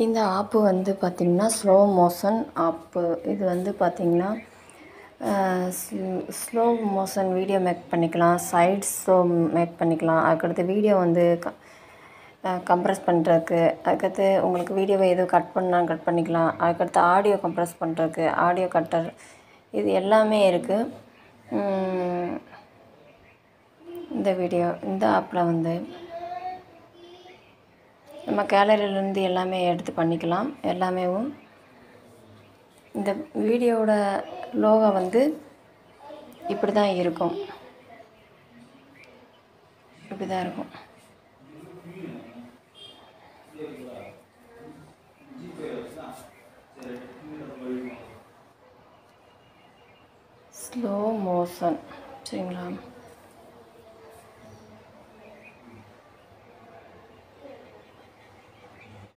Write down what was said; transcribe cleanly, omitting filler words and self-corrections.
இந்த ஆப்பு வந்து பார்த்திங்கன்னா ஸ்லோ மோஷன் ஆப்பு. இது வந்து பார்த்திங்கன்னா ஸ்லோ மோஷன் வீடியோ மேக் பண்ணிக்கலாம், சைட் ஷோ மேக் பண்ணிக்கலாம். அதுக்கடுத்து வீடியோ வந்து கம்ப்ரஸ் பண்ணுறதுக்கு, அதுக்கடுத்து உங்களுக்கு வீடியோவை எதுவும் கட் பண்ணால் கட் பண்ணிக்கலாம். அதுக்கடுத்து ஆடியோ கம்ப்ரஸ் பண்ணுறதுக்கு ஆடியோ கட்டர், இது எல்லாமே இருக்குது. இந்த ஆப்பில் வந்து நம்ம கேலரியிலேருந்து எல்லாமே எடுத்து பண்ணிக்கலாம். எல்லாமேவும் இந்த வீடியோவோட லோகோ வந்து இப்படி தான் இருக்கும். இப்படி தான் இருக்கும். ஸ்லோ மோஷன், சரிங்களா?